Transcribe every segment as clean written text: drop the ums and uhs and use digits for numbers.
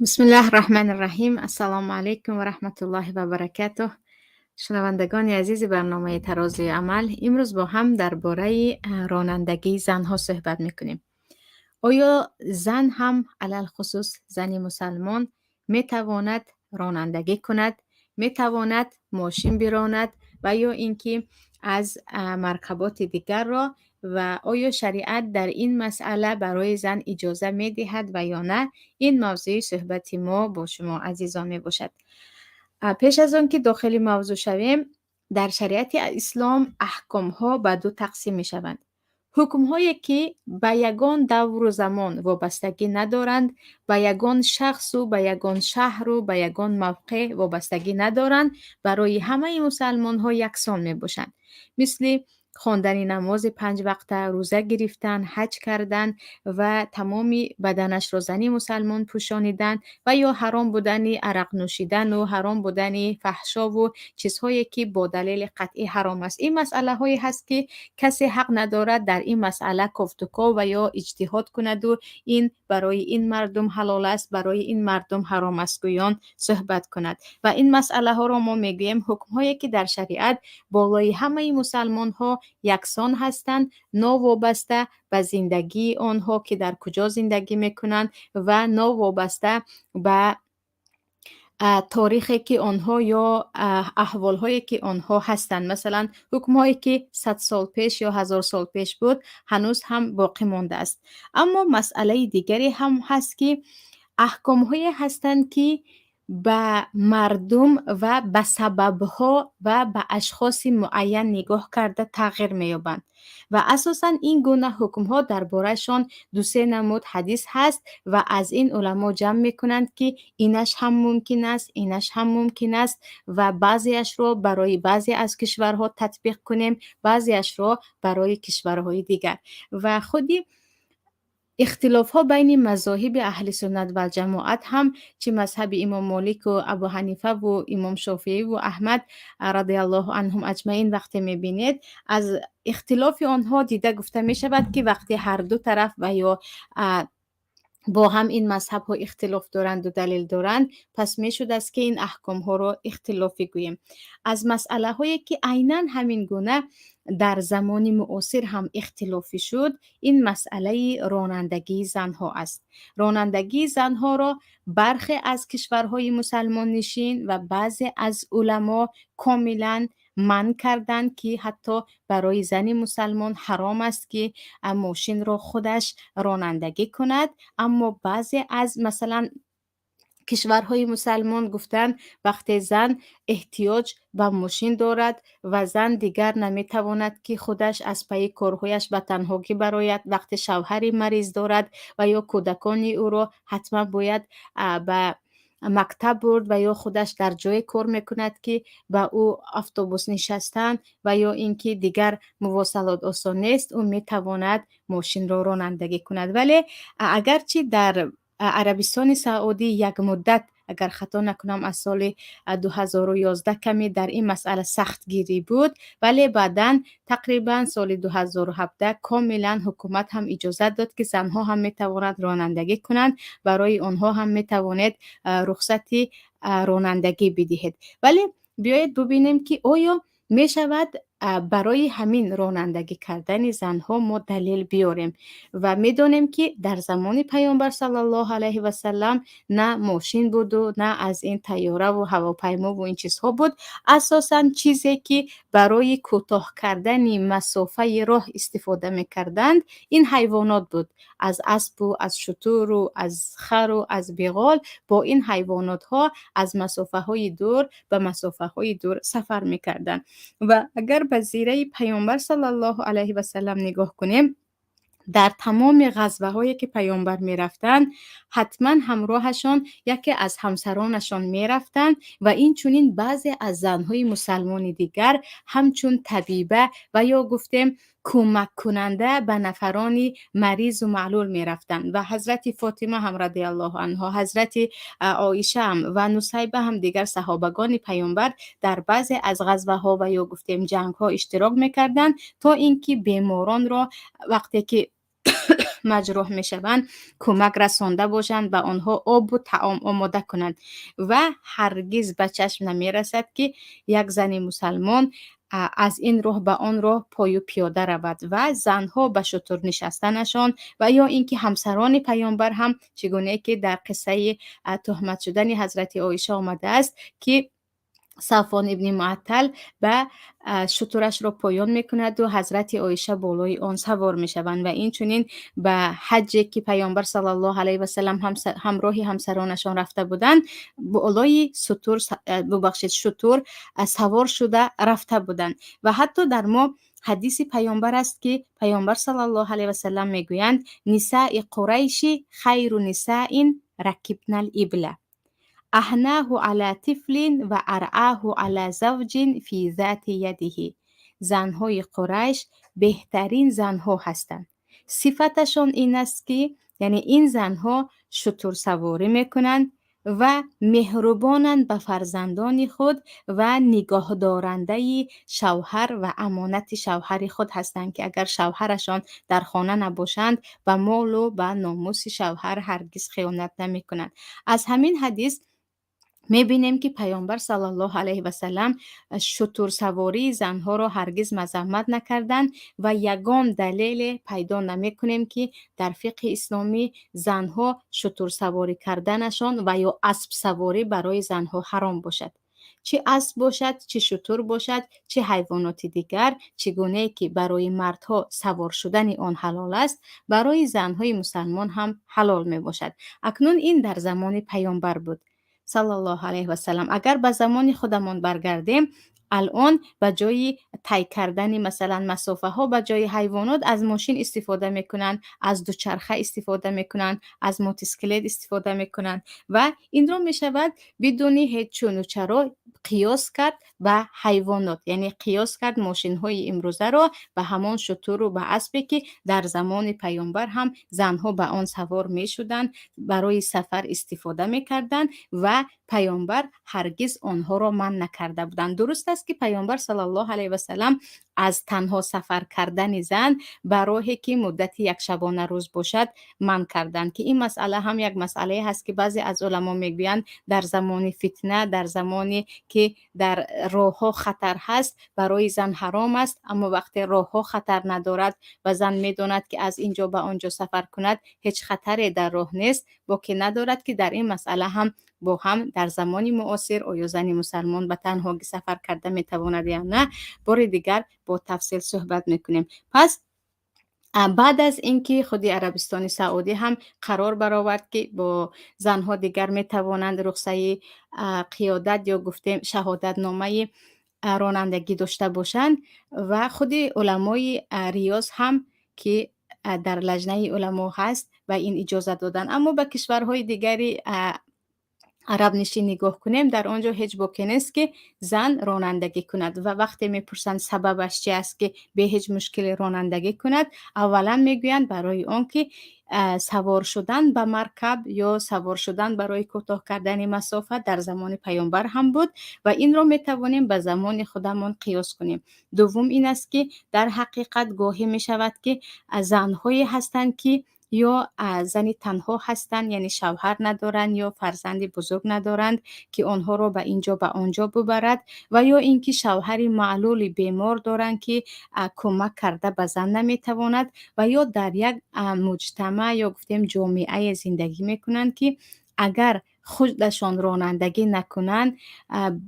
بسم الله الرحمن الرحیم. السلام علیکم و رحمت الله و برکاته. شنوندگان عزیز برنامه ترازوی عمل، امروز با هم درباره رانندگی زنها صحبت میکنیم. آیا زن هم علل خصوص زن مسلمان می تواند رانندگی کند، می تواند ماشین براند و یا اینکه از مرکبات دیگر را، و آیا شریعت در این مسئله برای زن اجازه می دهد و یا نه؟ این موضوع صحبت ما با شما عزیزان می باشد. پیش از آن که داخل موضوع شویم، در شریعت اسلام احکام ها به دو تقسیم می شوند. حکم هایی که به یگان دور و زمان وابستگی ندارند، به یگان شخص و به یگان شهر و به یگان موقع وابستگی ندارند، برای همه مسلمان ها یکسان می باشند. مثل خواندن نماز 5 وقته، روزه گرفتن، حج کردن و تمام بدنش را زنی مسلمان پوشانیدن، و یا حرام بودن عرق نوشیدن و حرام بودن فحشا و چیزهایی که با دلیل قطعی حرام است. این مسئله هایی هست که کسی حق ندارد در این مسئله گفتگو و یا اجتهاد کند و این برای این مردم حلال است، برای این مردم حرام است گویان صحبت کند. و این مسئله ها را ما میگوییم حکم هایی که در شریعت بالای همه مسلمان ها یکسان هستند، ناوابسته به زندگی آنها که در کجا زندگی میکنند و ناوابسته به تاریخی که آنها یا احوالهایی که آنها هستند. مثلا حکمهایی که 100 سال پیش یا 1000 سال پیش بود هنوز هم باقی مانده است. اما مسئله دیگری هم هست که احکام‌هایی هستند که به مردم و به سبب‌ها و به اشخاص معین نگاه کرده تغییر می‌یابند و اساساً این گونه حکم‌ها درباره‌شان دو سه نمود حدیث هست و از این علما جمع می‌کنند که اینش هم ممکن است، اینش هم ممکن است و بعضیش رو برای بعضی از کشورها تطبیق کنیم، بعضیش رو برای کشورهای دیگر. و خودی اختلاف ها بین مذاهب اهل سنت و جماعت هم، چه مذهب امام مالک و ابو حنیفه و امام شافعی و احمد رضی الله عنهم اجمعین، وقتی میبینید از اختلاف آنها دیده گفته می شود که وقتی هر دو طرف و یا با هم این مذهب ها اختلاف دارند و دلیل دارند، پس می شود است که این احکام ها را اختلافی گوییم. از مسئله هایی که عیناً همین گونه در زمان معاصر هم اختلافی شد، این مسئله رانندگی زنها است. رانندگی زنها را برخی از کشورهای مسلمان نشین و بعضی از علما کاملا من کردند که حتی برای زن مسلمان حرام است که ماشین را خودش رانندگی کند. اما بعضی از مثلا کشورهای مسلمان گفتند وقتی زن احتیاج به ماشین دارد و زن دیگر نمیتواند که خودش از پی کارهایش به تنهایی براید، وقتی شوهری مریض دارد و یا کودکان او را حتما باید به مکتب برد و یا خودش در جای کار میکند که با او اتوبوس نشستن و یا اینکه دیگر مواصلات آسان نیست، او میتواند ماشین را رانندگی کند. ولی اگرچه در عربستان سعودی یک مدت، اگر خطا نکنم از سال 2011 کمی در این مسئله سخت گیری بود، ولی بعداً تقریبا سال 2017 کاملا حکومت هم اجازه داد که زنها هم میتوانند رانندگی کنند، برای آنها هم میتواند رخصتی رانندگی بدهید. ولی بیایید ببینیم که آیا می شود برای همین رانندگی کردن زنها ما دلیل بیاریم و میدونیم که در زمان پیامبر صلی الله علیه و سلم نه ماشین بود و نه از این طیاره و هواپیما و این چیزها بود. اساساً چیزی که برای کوتاه کردن مسافه راه استفاده میکردند این حیوانات بود، از اسب و از شتر و از خر و از بیغال. با این حیوانات ها از مسافه های دور به مسافه های دور سفر میکردند. و اگر به زیره پیامبر صلی الله علیه و سلم نگاه کنیم، در تمام غزوه هایی که پیامبر می رفتن حتما همراهشان یکی از همسرانشان می رفتن و این چونین بعضی از زنهای مسلمان دیگر همچون طبیبه و یا گفتیم کمک کننده به نفران مریض و معلول می رفتن. و حضرت فاطمه هم رضی الله عنها، حضرت عایشه هم و نصیبه هم دیگر صحابگان پیامبر در بعضی از غزوه ها و یا گفتیم جنگ ها اشتراک می کردن تا اینکه بیماران را وقتی که مجروح میشوند کمک رسانده باشند به آنها آب و طعام آماده کنند و هرگز به چشم نمی رسد که یک زن مسلمان از این راه به آن راه پای و پیاده رود و زنها به شتر نشستنشان و یا اینکه همسران پیامبر هم چگونه که در قصه تهمت شدن حضرت عایشه آمده است که صفوان ابن معطل به شترش را پایان میکند و حضرت عایشه بالای آن سوار میشوند و این چنین به حجی که پیامبر صلی الله علیه و سلم همراه همسرانشان رفته بودند بالای شتر سوار شده رفته بودند و حتی در ما حدیث پیامبر است که پیامبر صلی الله علیه و سلم میگویند نساء قریش خیر نساء رکبن الابل احناه على طفل و ارعاه على زوج فی ذات یده. زنهای قریش بهترین زنها هستند. صفتشان این است که یعنی این زنها شتر سواری میکنند و مهربانند به فرزندان خود و نگاه دارنده شوهر و امانت شوهر خود هستند که اگر شوهرشان در خانه نباشند به مال و به ناموس شوهر هرگز خیانت نمی کنند. از همین حدیث میبینیم که پیامبر صلی الله علیه و سلم شتر سواری زنها را هرگز مذمت نکردند و یگان دلیل پیدا نمی کنیم که در فقه اسلامی زنها شتر سواری کردنشان و یا اسب سواری برای زنها حرام باشد. چه اسب باشد، چه شتر باشد، چه حیوانات دیگر، چگونه که برای مردها سوار شدن آن حلال است، برای زنهای مسلمان هم حلال می باشد. اکنون این در زمان پیامبر بود صلی الله علیه و سلم. اگر به زمان خودمان برگردیم، الان به جای طی کردن مثلا مسافه ها به جای حیوانات از ماشین استفاده میکنن، از دوچرخه استفاده میکنن، از موتورسیکلت استفاده میکنن و این رو میشود بدون هیچ چون و چرا قیاس کرد به حیوانات، یعنی قیاس کرد ماشین های امروزه رو به همان شتر و به اسبی که در زمان پیامبر هم زنها به آن سوار میشدند، برای سفر استفاده میکردند و پیامبر هرگز آنها را منع نکرده بودند. درست است که پیامبر صلی الله علیه و سلم از تنها سفر کردن زن برای که مدت یک شبانه روز باشد منع کردند که این مسئله هم یک مسئله هست که بعضی از علما میگویند در زمان فتنه، در زمانی که در راه ها خطر هست برای زن حرام است، اما وقتی راه ها خطر ندارد و زن میداند که از اینجا به آنجا سفر کند هیچ خطری در راه نیست، باکی ندارد که در این مسئله هم با هم در زمان معاصر آیا زن مسلمان به تنهایی سفر کرده میتواند یا نه بار دیگر با تفصیل صحبت میکنیم. پس بعد از اینکه خودی عربستان سعودی هم قرار برآورد که با زنها دیگر میتوانند رخصه قیادت یا گفتیم شهادت نامه رانندگی داشته باشند و خودی علمای ریاض هم که در لجنه علما هست و این اجازه دادن. اما به کشورهای دیگری عرب نشین نگاه کنیم، در آنجا هیچ باکی نیست که زن رانندگی کند و وقتی میپرسند سببش چی است که به هیچ مشکل رانندگی کند، اولا میگویند برای آنکه سوار شدن به مرکب یا سوار شدن برای کوتاه کردن مسافت در زمان پیامبر هم بود و این را میتوانیم به زمان خودمان قیاس کنیم. دوم این است که در حقیقت گاهی میشود که زنهایی هستند که یا زنی تنها هستند، یعنی شوهر ندارند یا فرزند بزرگ ندارند که آنها را به اینجا به آنجا ببرد و یا اینکه شوهری معلول بیمار دارند که کمک کرده به زن نمیتواند و یا در یک مجتمع یا گفتیم جامعه زندگی میکنند که اگر خودشان رانندگی نکنند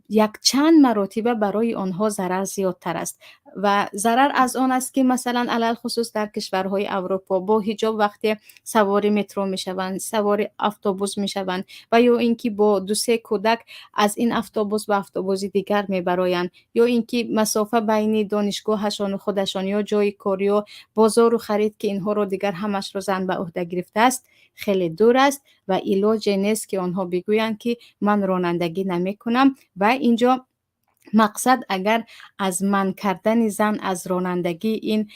یک چند مراتبه برای آنها ضرر زیادتر است و ضرر از آن است که مثلا علل خصوص در کشورهای اروپا با حجاب وقتی سوار مترو میشوند، سوار اتوبوس میشوند و یا اینکه با دو سه کودک از این اتوبوس به اتوبوس دیگر میبرایند یا اینکه مسافه بین دانشگاهشان و خودشان یا جای کار یا بازار و خرید که اینها رو دیگر همش رو زن به عهده گرفته است خیلی دور است و علاج نیست که آنها بگویند که من رانندگی نمی کنم. و اینجا مقصد اگر از من کردن زن از رانندگی این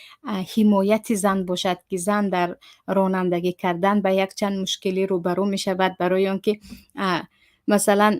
حمایت زن باشد که زن در رانندگی کردن به یک چند مشکلی روبرو می شود برای آنکه مثلا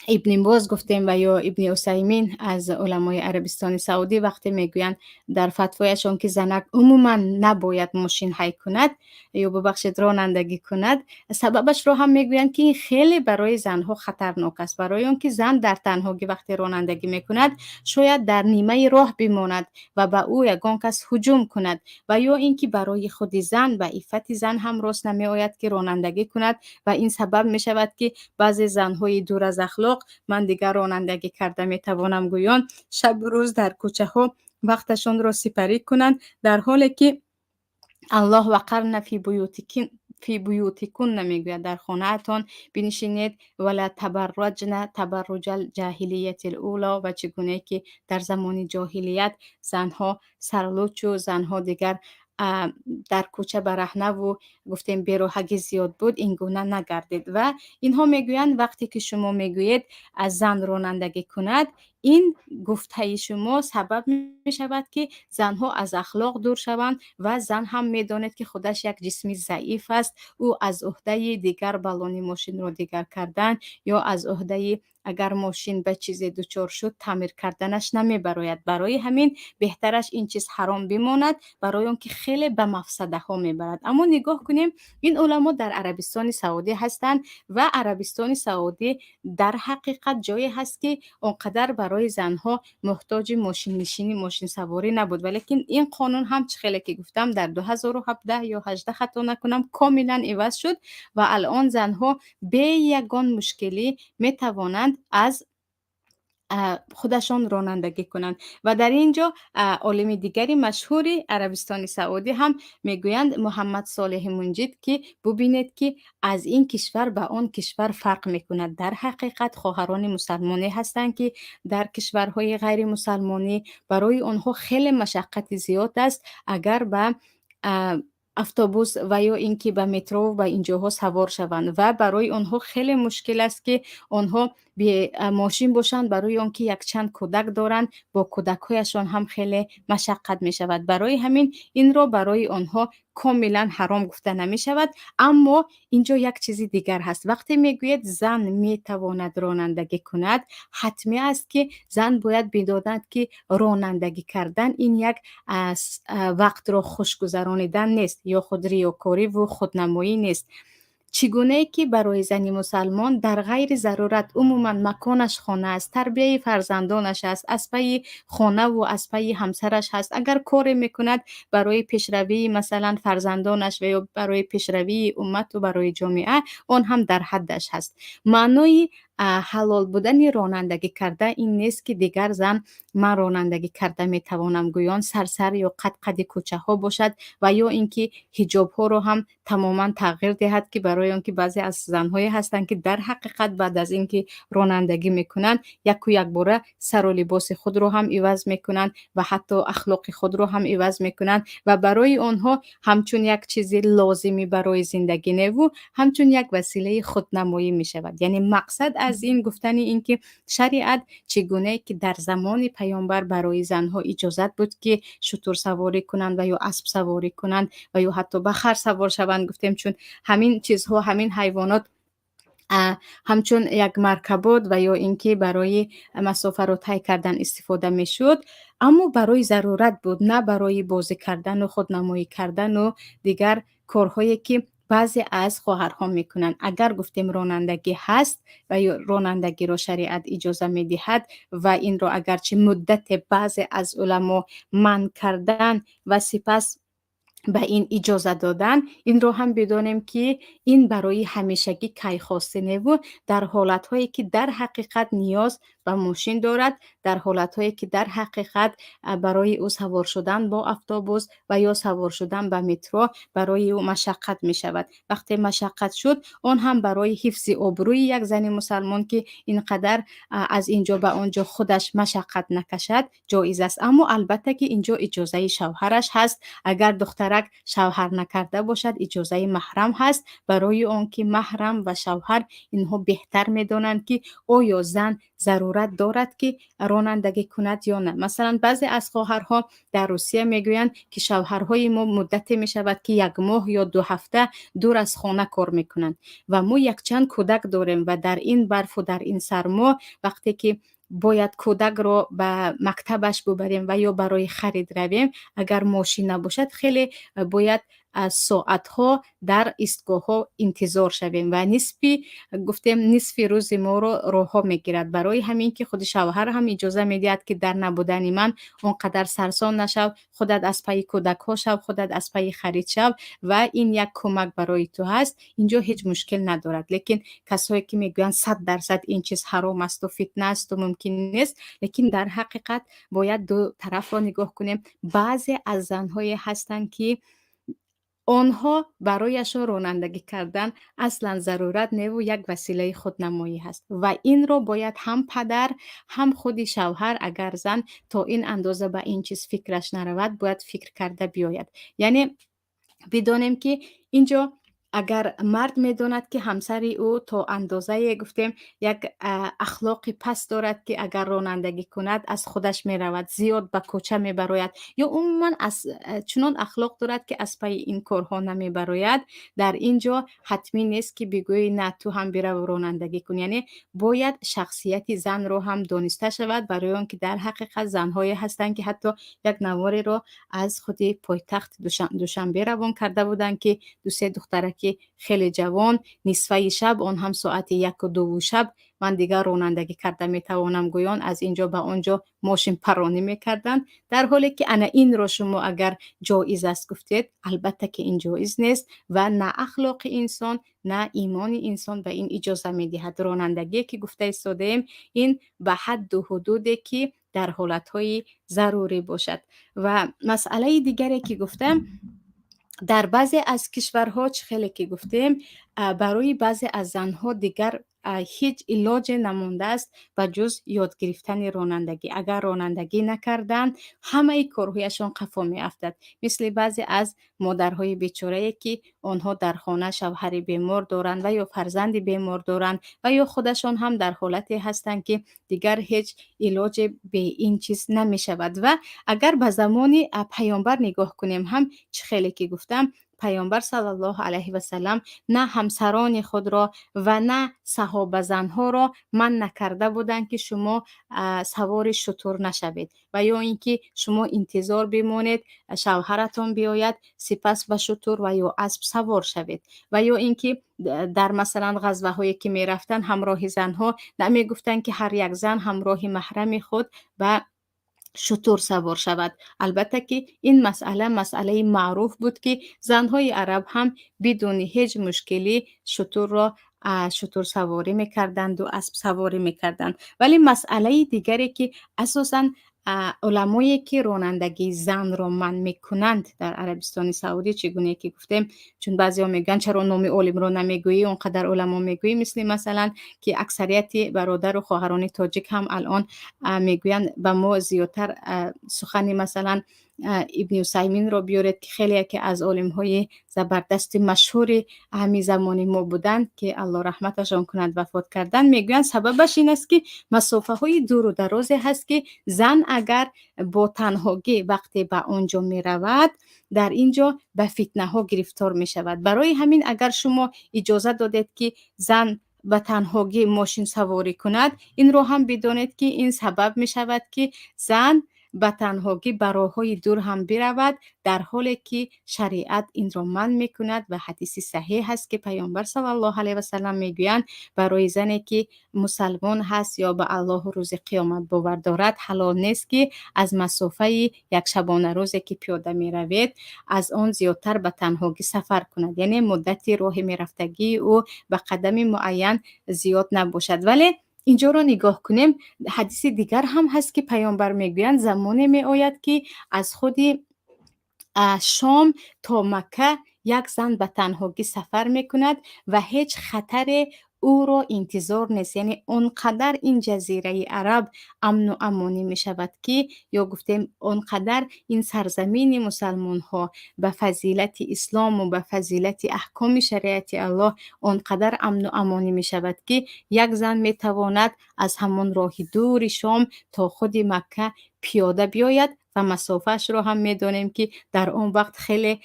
ابن باز گفتیم و یا ابن عثیمین از علمای عربستان سعودی وقتی میگویند در فتوایشان که زنک عموما نباید ماشین هی کند یا ببخشید رانندگی کند، سببش رو هم میگویند که این خیلی برای زنها خطرناک است، برای آنکه زن در تنهایی وقتی رانندگی میکند شاید در نیمه راه بماند و به او یگان کس هجوم کند و یا اینکه برای خود زن و عفت زن هم راست نمی آید که رانندگی کند و این سبب می شود که بعضی زنهای دور از اخلاق، من دیگر رانندگی کرده می توانم گویان، شب و روز در کوچه ها وقتشان را سپری کنند، در حالی که الله وقرن فی بیوتکن نمیگوید در خانه اتان بنشینید ولا تبرجن تبرج الجاهلیت الاولا، و چگونه که در زمان جاهلیت زنها سرلوچ و زنها دیگر در کوچه برهنه و گفتیم بیروحگی زیاد بود، این گونه نگردید. و اینها میگویند وقتی که شما میگویید از زن رانندگی کند، این گفته شما سبب می شود که زنها از اخلاق دور شوند و زن هم میداند که خودش یک جسمی ضعیف است، او از عهده دیگر بالون ماشین را دیگر کردن یا از عهده اگر ماشین به چیزی دچار شد تعمیر کردنش نمیبراید. برای همین بهترش این چیز حرام بماند، برای اون که خیلی به مفسده ها میبرد. اما نگاه کنیم این علما در عربستان سعودی هستند و عربستان سعودی در حقیقت جایی هست که اونقدر برای زنها محتاج ماشین نشینی ماشین سواری نبود، ولیکن این قانون هم خیلی که گفتم در 2017 یا 18 خطا نکنم کاملا عوض شد و الان زنها به یگان مشکلی می توانند از خودشان رانندگی کنند. و در اینجا عالم دیگری مشهوری عربستان سعودی هم میگویند محمد صالح منجد که ببینید که از این کشور به آن کشور فرق میکند. در حقیقت خواهران مسلمانی هستند که در کشورهای غیر مسلمانی برای آنها خیلی مشقت زیاد است اگر به اتوبوس و یا اینکه به مترو و اینجاها سوار شوند و برای آنها خیلی مشکل است که آنها به ماشین باشند، برای آنکه یک چند کودک دارند با کودکهایشان هم خیلی مشقت می شود. برای همین این را برای آنها کاملا حرام گفته نمی شود. اما اینجا یک چیزی دیگر هست، وقتی میگوید زن می تواند رانندگی کند، حتمی است که زن باید بداند که رانندگی کردن این یک وقت را خوش گذرانیدن نیست یا خود ریاکاری و خودنمایی نیست. چگونه که برای زنی مسلمان در غیر ضرورت عموما مکانش خانه است، تربیه فرزندانش است، از پی خانه و از پی همسرش هست، اگر کاری میکند برای پیشروی مثلا فرزندانش و یا برای پیشروی امت و برای جامعه، آن هم در حدش هست. معنای حلال بودن رانندگی کرده این نیست که دیگر زن من رانندگی کرده میتوانم گویان سرسر یا قد قد کوچه ها باشد و یا اینکه حجاب ها رو هم تماما تغییر دهد، که برای آنکه بعضی از زنهایی هستند که در حقیقت بعد از اینکه رانندگی میکنند یک و یک باره سر و لباس خود رو هم عوض میکنند و حتی اخلاق خود رو هم عوض میکنند و برای آنها همچون یک چیزی لازمی برای زندگی نو همچون یک وسیله خودنمایی میشود. یعنی مقصد از این گفتن این که شریعت چگونه که در زمان پیامبر برای زنها اجازت بود که شتر سواری کنند و یا اسب سواری کنند و یا حتی به خر سوار شوند، گفتیم چون همین چیزها همین حیوانات همچون یک مرکبات و یا اینکه برای مسافر رو طی کردن استفاده میشد، اما برای ضرورت بود، نه برای بازی کردن و خودنمایی کردن و دیگر کارهایی که بعضی از خواهرها میکنن. اگر گفتیم رانندگی هست و یا رانندگی رو شریعت اجازه میدهد و این رو اگرچه مدت بعضی از علما منع کردن و سپس به این اجازه دادن، این رو هم بدانیم که این برای همیشگی کی خواسته نبود. در حالتهایی که در حقیقت نیاز به ماشین دارد، در حالتهایی که در حقیقت برای او سوار شدن با اتوبوس و یا سوار شدن به مترو برای او مشقت می شود. وقتی مشقت شد، آن هم برای حفظ آبروی یک زن مسلمان که اینقدر از اینجا به آنجا خودش مشقت نکشد جایز است. اما البته که اینجا اجازه شوهرش هست. اگر دخترک کودک شوهر نکرده باشد اجازه محرم هست. برای آنکه محرم و شوهر اینها بهتر میدانند که آیا زن ضرورت دارد که رانندگی کند یا نه. مثلا بعضی از خواهرها در روسیه میگویند که شوهرهای ما مدتی می شود که 1 ماه یا 2 هفته دور از خانه کار میکنند و ما یک چند کودک داریم و در این برف و در این سرما وقتی که باید کودک رو به مکتبش ببریم و یا برای خرید رویم، اگر ماشین نباشد خیلی باید از ساعتها در ایستگاه ها انتظار شویم و نصف روز ما رو راهها میگیرد. برای همین که خود شوهر هم اجازه میدهد که در نبودن من اونقدر سرسان نشو، خودت از پای کودک ها شو، خودت از پای خرید شو و این یک کمک برای تو هست. اینجا هیچ مشکل ندارد. لیکن کسایی که میگویند 100% این چیز حرام است و فتنه است و ممکن نیست، لیکن در حقیقت باید دو طرف را نگاه کنیم. بعضی از زنهای هستند که آنها برایشان رانندگی کردن اصلا ضرورت نه و یک وسیله خودنمایی هست و این رو باید هم پدر هم خود شوهر، اگر زن تا این اندازه به این چیز فکرش نرود، باید فکر کرده بیاید. یعنی بدانیم که اینجا اگر مرد میداند که همسر او تا اندازه گفتیم یک اخلاق پست دارد که اگر رانندگی کند از خودش می رود، زیاد به کوچه می براید یا عموما از چنان اخلاق دارد که از پای این کارها نمی براید، در اینجا حتمی نیست که بگویی نه تو هم برو رانندگی کن. یعنی باید شخصیت زن رو هم دانسته شود، برای آنکه در حقیقت زنهایی هستند که حتی یک نواری رو از خود پایتخت دوشنبه روان کرده بودند که دوست دخترک خیلی جوان نصفه شب، آن هم ساعت 1 و 2 شب، من دیگر رانندگی کرده میتوانم گویان از اینجا به آنجا ماشین پرانی میکردن، در حالی که انا این رو شما اگر جایز است گفتید، البته که این جایز نیست و نه اخلاق انسان نه ایمان انسان به این اجازه میدهد. رانندگی که گفته ایستادیم این به حد و حدودی که در حالتهای ضروری باشد. و مسئله دیگری که گفتم، در بعضی از کشورها خیلی که گفتیم برای بعضی از زنها دیگر هیچ علاج نمانده است و جز یاد گرفتن رانندگی. اگر رانندگی نکردن همه کارهایشان قفا می افتد. مثل بعضی از مادرهای بیچاره که آنها در خانه شوهر بیمار دارند و یا فرزند بیمار دارند و یا خودشان هم در حالتی هستند که دیگر هیچ علاج به این چیز نمی شود. و اگر به زمان پیامبر نگاه کنیم هم خیلی که گفتم، پیامبر صلی الله علیه و سلم نه همسران خود را و نه صحابه زنها را من نکرده بودند که شما سوار شتر نشوید و یا اینکه شما انتظار بمانید شوهرتون بیاید سپس به شتر و یا اسب سوار شوید و یا اینکه در مثلا غزوه هایی که می رفتن همراه زنها نمی گفتن که هر یک زن همراه محرم خود و شتر سوار شود. البته که این مسئله معروف بود که زنهای عرب هم بدون هیچ مشکلی شتر سواری میکردند و اسب سواری میکردند. ولی مسئله دیگری که اساساً علمایی که رانندگی زن را منع میکنند در عربستان سعودی چگونه که گفتیم، چون بعضی ها میگن چرا نام عالم رو نمیگویی، اونقدر علما میگویی، مثلا که اکثریت برادر و خواهران تاجیک هم الان میگوین به ما زیادتر سخنی مثلا ابن عثیمین رو بیارید که خیلی که از عالم های زبردست مشهور همین زمان ما بودند که الله رحمتشان کند وفات کردن، میگویند سببش این است که مسافه های دور و درازی هست که زن اگر با تنهاگی وقتی به آنجا می رود در اینجا به فتنه ها گرفتار می شود. برای همین اگر شما اجازه دادید که زن به تنهاگی ماشین سواری کند، این رو هم بدانید که این سبب می شود که زن به تنهاگی به راه‌های دور هم برود، در حالی که شریعت این را منع میکند و حدیث صحیح هست که پیامبر صلی الله علیه و سلم میگویند برای زنی که مسلمان هست یا به الله روز قیامت باور دارد حلال نیست که از مسافه یک شبانه روزی که پیاده میروید از آن زیادتر به تنهاگی سفر کند. یعنی مدت راه میرفتگی او به قدم معین زیاد نباشد. ولی اینجا رو نگاه کنیم، حدیث دیگر هم هست که پیامبر میگویند زمانی می آید که از خود شام تا مکه یک زن به تنهاگی سفر میکند و هیچ خطر او را انتظار نیست. یعنی اونقدر این جزیره عرب امن و امانی می شود که، یا گفتیم اونقدر این سرزمین مسلمان ها به فضیلت اسلام و به فضیلت احکام شریعت الله اونقدر امن و امانی می شود که یک زن می تواند از همون راه دور شام تا خود مکه پیاده بیاید و مسافهش رو هم میدانیم که در اون وقت خیلی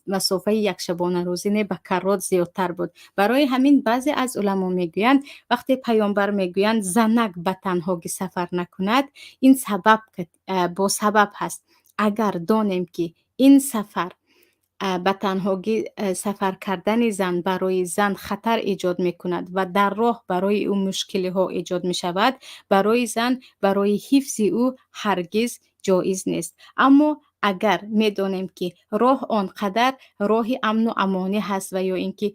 مسافه یک شبانه روزی نه به کرات زیادتر بود. برای همین بعضی از علما میگویند وقتی پیامبر میگویند زنک به تنهایی سفر نکند، این سبب با سبب هست. اگر دانیم که این سفر به تنهایی سفر کردن زن برای زن خطر ایجاد می کند و در راه برای او مشکلی ها ایجاد می شود، برای زن برای حفظ او هرگز جایز نیست. اما اگر می دانیم که راه آنقدر راه امن و امانی هست و یا اینکه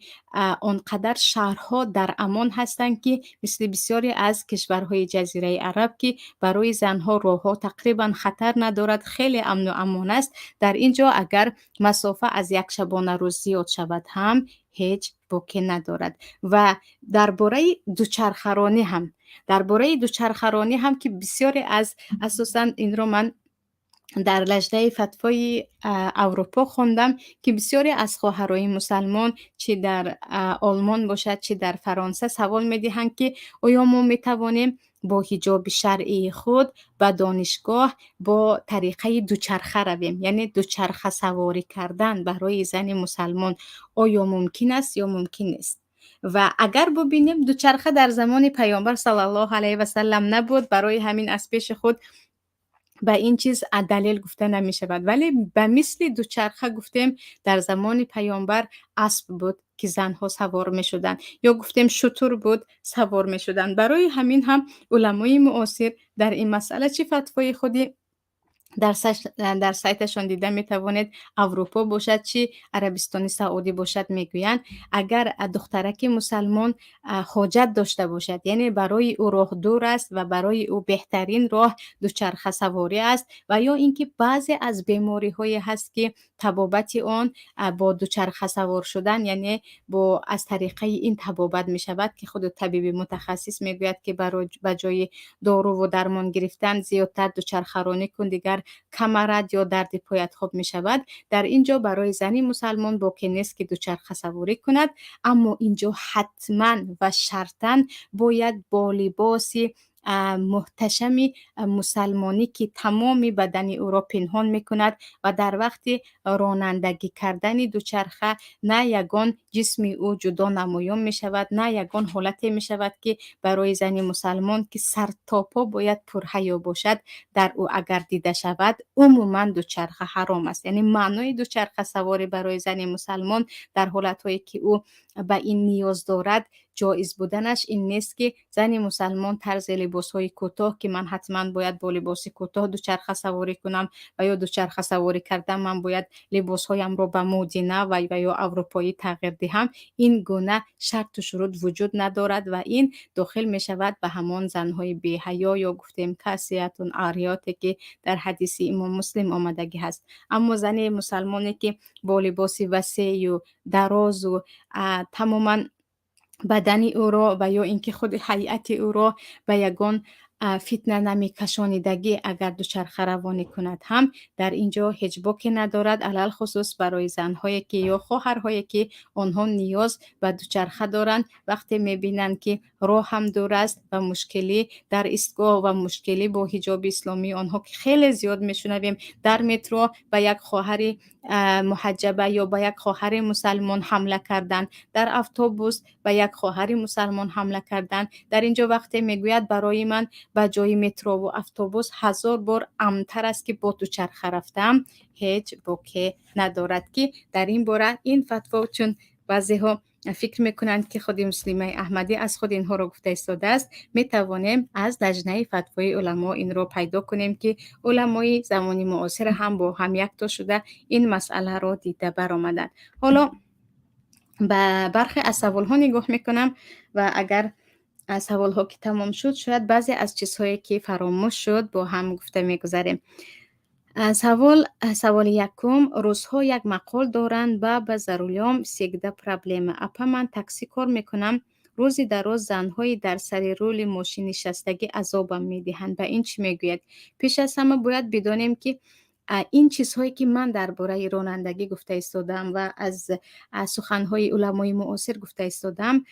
آنقدر شهرها در امان هستند که مثل بسیاری از کشورهای جزیره عرب که برای زنها راهها تقریبا خطر ندارد، خیلی امن و امان است، در اینجا اگر مسافه از یک شبانه روز زیاد شود هم هیچ باکی ندارد. و درباره دوچرخرانی هم که بسیاری از اساسا این رو من در لجنه فتوای اروپا خوندم که بسیاری از خواهرای مسلمان چه در آلمان باشد چه در فرانسه سوال می‌دهند که آیا ما می‌توانیم با حجاب شرعی خود به دانشگاه با طریقه دوچرخه رویم، یعنی دوچرخه سواری کردن برای زن مسلمان آیا ممکن است یا ممکن نیست؟ و اگر ببینیم دوچرخه در زمان پیامبر صلی الله علیه و سلم نبود، برای همین از پیش خود به این چیز دلیل گفته نمی شود. ولی به مثل دوچرخه گفتیم در زمان پیامبر اسب بود که زنها سوار می شدن، یا گفتیم شتر بود سوار می شدن. برای همین هم علمای معاصر در این مسئله چه فتوای خودی در سایتشان دیده می توانید، اروپا باشد چی عربستان سعودی باشد، میگویند اگر دخترک مسلمان حاجت داشته باشد، یعنی برای او راه دور است و برای او بهترین راه دوچرخه سواری است، و یا اینکه بعضی از بیماری های هست که طبابت آن با دوچرخه سوار شدن، یعنی با از طریقه این طبابت می شود که خود طبیب متخصص میگوید که برای بجای دارو و درمان گرفتن زیادتر دوچرخه رانی کن، دیگر کمرت یا درد پایت خوب می شود. در اینجا برای زنی مسلمان باکی نیست که دوچرخه سواری کند، اما اینجا حتما و شرطاً باید با لباسی محتشم مسلمانی که تمام بدن او را پنهان می کند و در وقت رانندگی کردن دوچرخه نه یگان جسم او جدا نمایان می شود، نه یگان حالتی می شود که برای زنی مسلمان که سر تا پا باید پرحیا باشد در او اگر دیده شود. عموما دوچرخه حرام است. یعنی معنای دوچرخه سواری برای زنی مسلمان در حالت‌هایی که او به این نیاز دارد جایز بودنش این نیست که زن مسلمان طرز لباس‌های کوتاه که من حتما باید با لباس کوتاه دوچرخه سواری کنم و یا دوچرخه سواری کردم من باید لباس‌هایم رو به مدرن و یا اروپایی تغییر دهم. این گونه شرط و شروط وجود ندارد و این داخل می شود به همان زن‌های بی‌حیا یا گفتیم کاسیاتون عاریاتی که در حدیث امام مسلم آمدگی هست. اما زن مسلمانی که با لباس وسیع و دراز و تماما بدن او را و یا اینکه خود هیئت او را به یگان فتنه نمی کشانیدگی اگر دوچرخه روانی کند هم در اینجا هیچ باکی ندارد، علل خصوص برای زنهایی که یا خواهرهایی که آنها نیاز به دوچرخه دارند. وقتی میبینند که راه هم دور است و مشکلی در ایستگاه و مشکلی با حجاب اسلامی آنها که خیلی زیاد میشنویم در مترو به یک خواهر محجبه یا به یک خواهر مسلمان حمله کردن، در اتوبوس به یک خواهر مسلمان حمله کردن. در اینجا وقتی میگوید برای من به جای مترو و اتوبوس 1000 بار امن‌تر است که با دوچرخه رفتم، هیچ باکی ندارد که در این باره این فتوا، چون بعضی‌ها فکر میکنند که خود مسلمه احمدی از خود اینها را گفته ایستاده است، میتوانیم از لجنه فتوای علما این را پیدا کنیم که علمای زمانی معاصر هم با هم یک تا شده این مسئله را دیده برآمدند. حالا به برخی از سوال ها نگاه میکنم و اگر از سوال ها که تمام شد شاید بعضی از چیزهایی که فراموش شد با هم گفته میگذاریم. سوال یکم، روزها یک مقال دارند با ضروریام سیگده پرابلم اپا من تاکسی کار میکنم روزی در روز زن‌هایی در سر رول ماشین نشستگی عذابم می‌دهند. و این چی میگوید؟ پیش از همه باید بدانیم که این چیزهایی که من درباره رانندگی گفته ایستادم و از سخنهای علمای معاصر گفته ایستادم،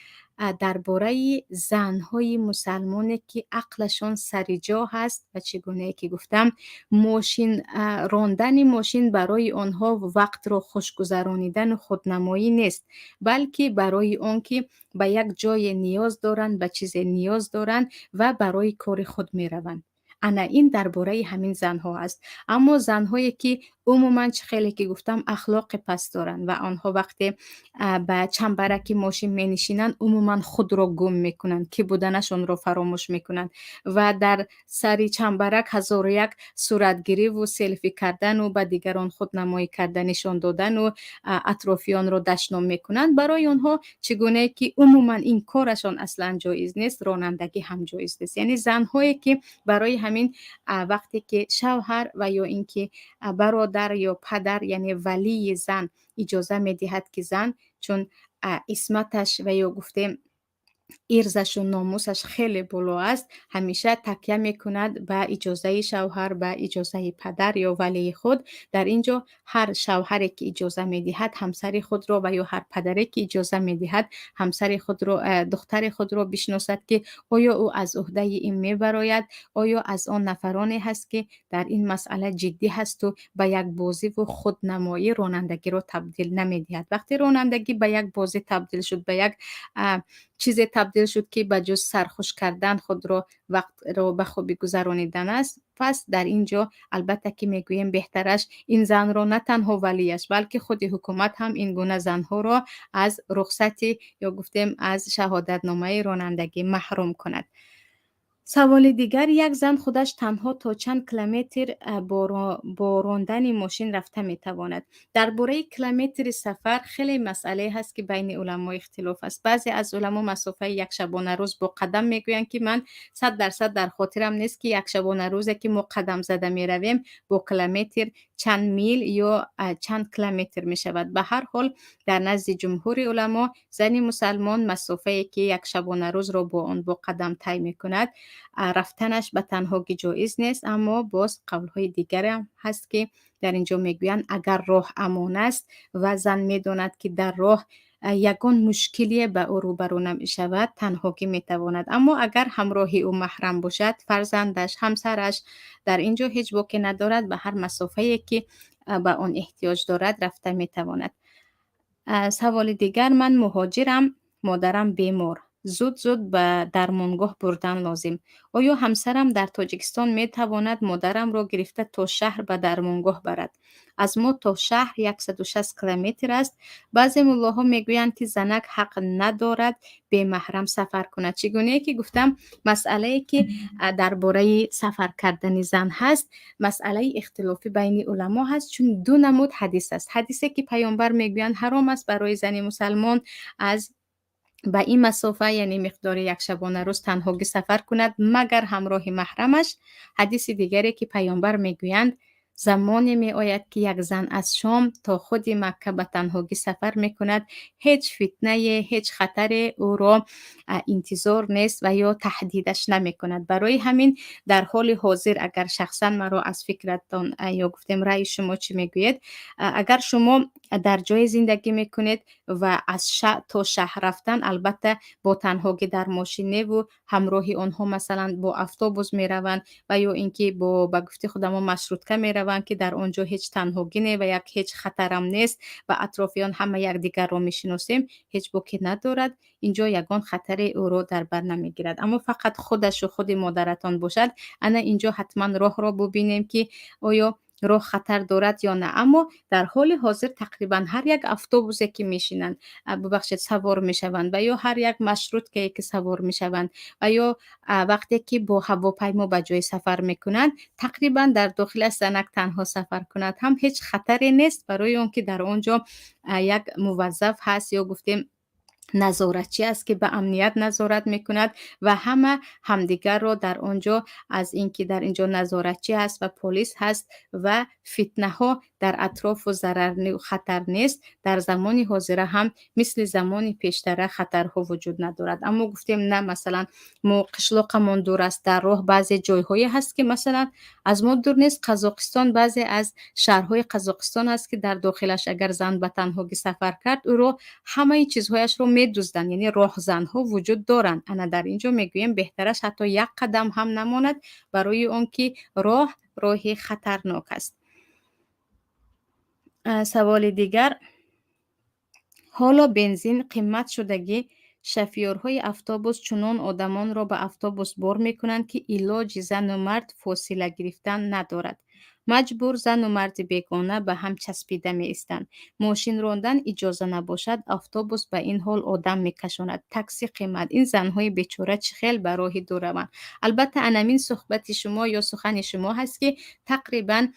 درباره زنهای مسلمان که عقلشان سر جا هست و چگونه که گفتم ماشین راندن ماشین برای آنها وقت را خوشگذرانیدن و خودنمایی نیست، بلکه برای آن که به یک جای نیاز دارند، به چیز نیاز دارند و برای کار خود می روند. انا این درباره همین زنها است. اما زنهایی که عموما خیلی که گفتم اخلاق پست دارند و آنها وقتی به چنبرک ماشین می نشینند عموما خود را گم میکنند که بودنشان را فراموش میکنند و در سری چنبرک هزار و یک صورتگیری و سلفی کردن و به دیگران خودنمایی کردن نشان دادن و اطرافیان را دشنام میکنند. برای آنها چگونه که عموما این کارشان اصلا جایز نیست، رانندگی هم جایز نیست. یعنی زنهایی که برای همین وقتی که شوهر و یا اینکه برادر یا پدر یعنی ولی زن اجازه میدهد که زن چون اسمتش و یا گفتیم ارزش و ناموسش خیلی بالا است، همیشه تکیه میکند به اجازه شوهر، به اجازه پدر یا ولی خود. در اینجا هر شوهری که اجازه میدهد همسر خود را و یا هر پدری که اجازه میدهد همسر خود را دختر خود را بشناسد که آیا او از عهده این میبراید، آیا از آن نفرانی هست که در این مسئله جدی هست و به یک بازی و خودنمایی رانندگی را تبدیل نمیدهد. وقتی رانندگی به یک بازی تبدیل شد، به یک چیزی تبدیل شد که به جز سرخوش کردن خود را وقت را به خوبی گذرانیدن است، پس در اینجا البته که میگوییم بهترش این زن را نه تنها ولیش بلکه خود حکومت هم این گونه زنها را از رخصتی یا گفتیم از شهادت نامه رانندگی محروم کند. سوال دیگر، یک زن خودش تنها تا چند کیلومتر با راندن ماشین رفته میتواند؟ درباره کیلومتر سفر خیلی مسئله هست که بین علما اختلاف است. بعضی از علما مسافه یک شبانه روز با قدم میگویند که من 100% در خاطرم نیست که یک شبانه روزی که ما قدم زده می رویم با کیلومتر چند میل یا چند کیلومتر می شود. به هر حال در نزد جمهور علما زن مسلمان مسافه که یک شبانه روز را با آن با قدم طی می کند رفتنش به تنهایی جایز نیست. اما باز قولهای دیگر هم هست که در اینجا میگویند اگر راه امان است و زن میداند که در راه یگان مشکلی به او روبرو نمی شود تنهایی می تواند. اما اگر همراهی او محرم باشد، فرزندش، همسرش، در اینجا هیچ باکی ندارد، به هر مسافه‌ای که به آن احتیاج دارد رفته می تواند. سوال دیگر، من مهاجرم، مادرم بیمار، زود به درمانگاه بردن لازم. آیا همسرم در تاجیکستان می تواند مادرم را گرفته تا شهر به درمانگاه برد؟ از ما تا شهر 160 کیلومتر است. بعضی ملاها میگویند که زنک حق ندارد به محرم سفر کند. چگونه که گفتم مسئله که درباره سفر کردن زن هست مسئله اختلافی بین علما هست، چون دو نمود حدیث است. حدیثی که پیامبر میگویند حرام است برای زن مسلمان از به این مسافه یعنی مقدار یک شبانه روز تنهایی سفر کند مگر همراه محرمش. حدیث دیگری که پیامبر میگویند زمانی می آید که یک زن از شام تا خود مکه به تنهایی سفر می کند، هیچ فتنه هیچ خطر او را انتظار نیست و یا تهدیدش نمی کند. برای همین در حال حاضر اگر شخصا مرا از فکرتان یا گفتم رأی شما چی میگوید، اگر شما در جای زندگی میکنید و از شهر تا شهر رفتن البته با تنهایی در ماشینه و همراهی آنها مثلا با اتوبوس میروند و یا اینکه با گفته خودم مشروطه میروند که در آنجا هیچ تنهایی نه و یک هیچ خطرم نیست و اطرافیان همه یک دیگر را میشناسیم، هیچ باکی ندارد، اینجا یگان خطر او را در بر نمیگیرد. اما فقط خودش و خود مادرتان باشد، انا اینجا حتما راه را ببینیم که آیا راه خطر دارد یا نه. اما در حال حاضر تقریبا هر یک اتوبوسی که میشینند ببخشید سوار میشوند و یا هر یک مشروط که سوار میشوند و یا وقتی که با هواپیما به جای سفر میکنند تقریبا در داخل زنک تنها سفر کند هم هیچ خطری نیست برای اون که در اونجا یک موظف هست یا گفتیم نظارتچی است که به امنیت نظارت میکند و همه همدیگر را در آنجا، از اینکه در اینجا نظارتچی هست و پلیس هست و فتنه ها در اطراف و ضرر و خطر نیست، در زمان حاضر هم مثل زمان پیشتره خطرها وجود ندارد. اما گفتیم نه، مثلا ما قشلاقمان دور است، در راه بعضی جایهایی هست که مثلا از ما دور نیست، قزاقستان، بعضی از شهرهای قزاقستان هست که در داخلش اگر زن به تنهایی سفر کرد، او رو همه چیزهایش رو می‌دزدند، یعنی راهزن‌ها وجود دارند. انا در اینجا میگویم بهترش حتی یک قدم هم نماند، برای اون که راه خطرناک است. سوال دیگر: حالا بنزین قیمت شدگی، شفیرهای اتوبوس چنان آدمان را به اتوبوس بار میکنند که علاج زن و مرد فاصله گرفتن ندارد. مجبور زن و مرد بیگانه به هم چسبیده می ایستند. ماشین راندن اجازه نباشد، اتوبوس به این حال آدم میکشاند. تاکسی قیمت، این زنهای بیچاره چه خیل به راه دور روند. البته انمین صحبت شما یا سخن شما هست که تقریبا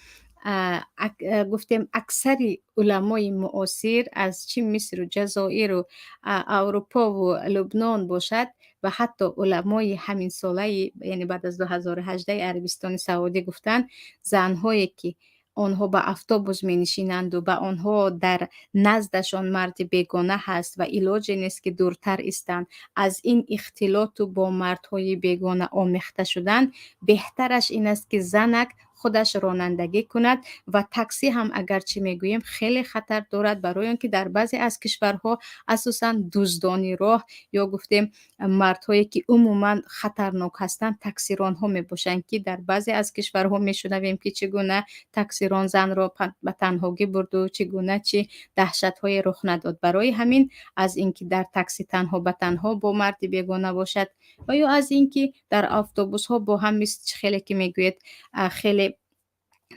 گفتیم اکثر علمای معاصر از چه مصر و جزایر و اروپا و لبنان باشد و حتی علمای همین ساله، یعنی بعد از 2018 عربستان سعودی، گفتند زنهایی که آنها به اتوبوس می نشینند و به آنها در نزدشان مرد بیگانه هست و علاج نیست که دورتر استند از این اختلاط و با مردهای بیگانه آمیخته شدن، بهترش این است که زنک خودش رانندگی کند. و تاکسی هم اگرچه میگوییم خیلی خطر دارد، برای اینکه در بعضی از کشورها اساساً دزدانی راه یا گفتیم مردهایی که عموما خطرناک هستند تاکسی رانها میباشند، که در بعضی از کشورها میشنویم که چگونه تاکسی ران زن را به تنهایی برد و چگونه چه دهشت‌های رخ نداد. برای همین از اینکه در تاکسی تنها به تنها با مرد بیگانه باشد و یا از اینکه در اتوبوس ها با هم مثل خیلی که میگوید خیلی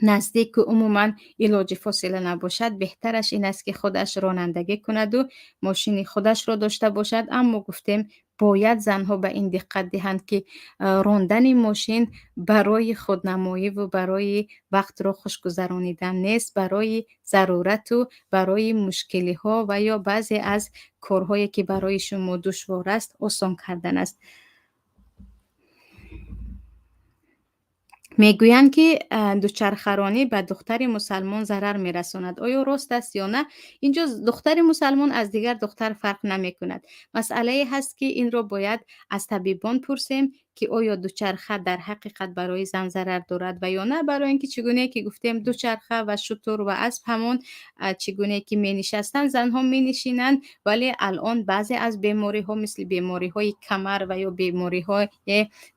نزدیک و عموما علاج فاصله نباشد، بهترش این است که خودش رانندگی کند و ماشین خودش را داشته باشد. اما گفتیم باید زنها به این دقت دهند که راندن ماشین برای خودنمایی و برای وقت را خوش گذرانیدن نیست، برای ضرورت و برای مشکلی ها و یا بعضی از کارهایی که برای شما دشوار است آسان کردن است. میگویند که دوچرخه‌رانی به دختر مسلمان ضرر میرساند. آیا راست است یا نه؟ اینجا دختر مسلمان از دیگر دختر فرق نمی کند. مسئله هست که این را باید از طبیبان پرسیم که آیا دوچرخه در حقیقت برای زن ضرر دارد و یا نه. برای اینکه چگونه که گفتیم دوچرخه و شتر و اسب همون چگونه که می نشستند زنها می نشینند، ولی الان بعضی از بیماری ها مثل بیماری های کمر و یا بیماری های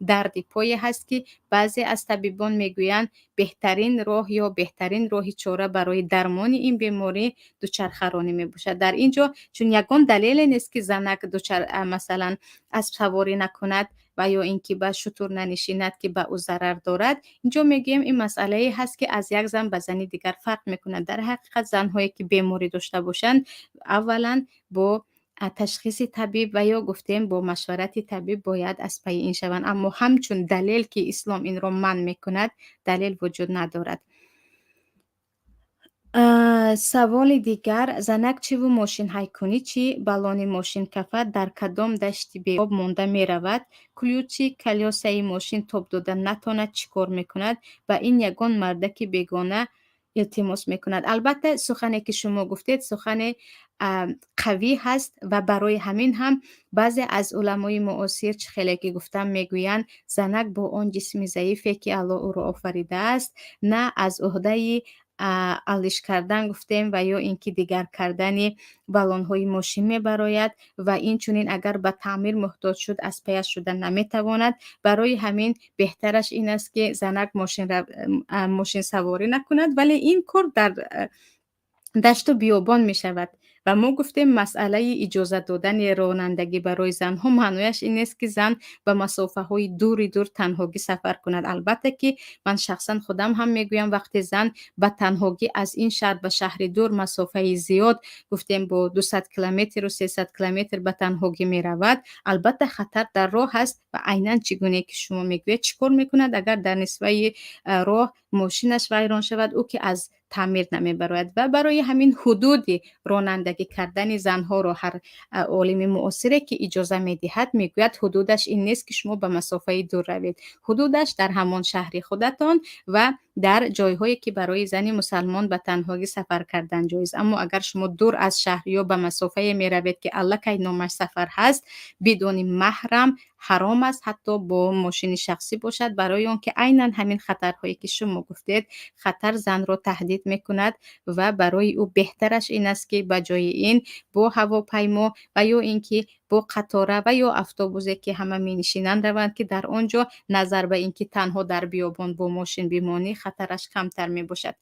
درد پای هست که بعضی از طبیبان میگویند بهترین راه یا بهترین راه چاره برای درمان این بیماری دوچرخه رانی میباشد. در اینجا چون یگان دلیل نیست که زنک مثلا اسب سواری نکند و یا اینکه به شتر ننشیند که به او ضرر دارد، اینجا میگیم این مسئله هست که از یک زن به زن دیگر فرق میکند. در حقیقت زنهایی که بیماری داشته باشند اولا با تشخیص طبیب و یا گفتیم با مشورت طبیب باید از پی این شوند، اما همچون دلیل که اسلام این را منع میکند دلیل وجود ندارد. سوال دیگر: زنک چی و ماشین هایکونی چی بالانی ماشین کفت در کدام دشتی بی آب مونده می رود، کلیوچی کلیاسه ماشین توب دادن نتاند چی کار میکند و این یگان مردک بیگانه التماس میکند. البته سخنی که شما گفتید سخن قوی هست و برای همین هم بعضی از علمای معاصر چه خیلی که گفتم میگویند زنک با آن جسم ضعیفی که الله او را آفریده است نه از عهده الش کردن گفتیم و یا اینکه دیگر کردن بالون‌های ماشین میبراید و این چونین اگر به تعمیر محتاج شد از پیش شدن نمیتواند. برای همین بهترش این است که زنک ماشین سواری نکند، ولی این کار در دشت و بیابان می شود و ما گفتیم مسئله اجازه دادن رانندگی برای زن ها معنیش این است که زن به مسافه های دوری دور تنهایی سفر کند. البته که من شخصا خودم هم میگویم وقتی زن به تنهایی از این شهر به شهر دور مسافه زیاد گفتیم با 200 کیلومتر و 300 کیلومتر به تنهایی می رود، البته خطر در راه است و عیناً چگونه که شما میگوید چیکار میکند اگر در نصفه راه ماشینش ویران شود، او که از تعمیر نمیبراید و برای همین حدود رانندگی کردن زنها رو هر عالم معاصره که اجازه میدهد میگوید حدودش این نیست که شما به مسافه دور روید، حدودش در همان شهر خودتان و در جایهایی که برای زن مسلمان به تنهایی سفر کردن جایز. اما اگر شما دور از شهر یا به مسافه می روید که الله که نامش سفر هست بدون محرم حرام است حتی با ماشین شخصی باشد، برای آن که عیناً همین خطرهایی که شما گفتید خطر زن را تهدید میکند و برای او بهترش این است که به جای این با هواپیما و یا اینکه با قطاره و یا اتوبوسی که همه می نشینند روند که در آنجا نظر به اینکه تنها در بیابان با ماشین بمانی خطرش کمتر می باشد.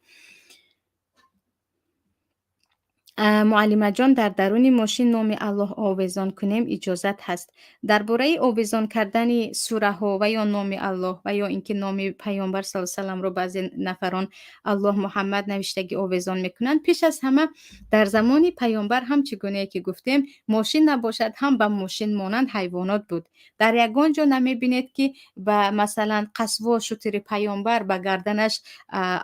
معلمه جان، در درون ماشین نام الله آویزان کنیم اجازت هست؟ درباره آویزان کردن سوره ها و یا نام الله و یا اینکه نام پیامبر صلی الله علیه و سلم رو بعضی نفران الله محمد نوشتگی آویزان میکنند. پیش از همه در زمان پیامبر هم چگونه که گفتیم ماشین نباشد هم به ماشین مانند حیوانات بود. در یگان جا نمیبینید که به مثلا قصوا شتر پیامبر به گردنش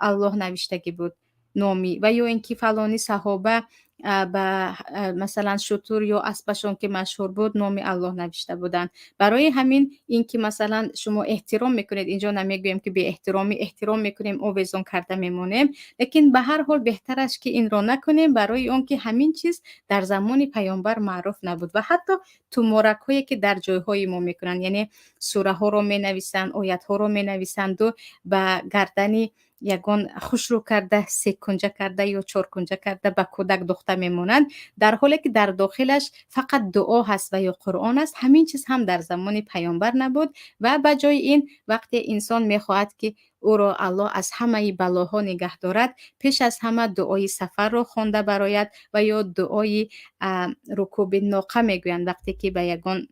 الله نوشتگی بود نامی و یا اینکه فلانی صحابه به مثلا شتر یا اسبشون که مشهور بود نام الله نوشته بودن. برای همین اینکه مثلا شما احترام میکنید، اینجا نمیگویم که به احترام میکنیم آویزان کرده میمونیم، لیکن به هر حال بهتر است که این را نکنیم برای اون که همین چیز در زمان پیامبر معروف نبود و حتی تو مبارک هایی که در جایهای ما میکنن، یعنی سوره ها رو مینویسند، آیت ها رو مینویسند و به گردنی یگان خوش رو کرده 3 کنجه کرده یا 4 کنجه کرده به کودک دخته میمونند، در حالی که در داخلش فقط دعا هست و یا قرآن است. همین چیز هم در زمان پیامبر نبود و به جای این وقتی انسان میخواهد که او را الله از همه بلاها نگه دارد پیش از همه دعای سفر را خوانده براید و یا دعای رکوب ناقه میگویند. وقتی که به یگان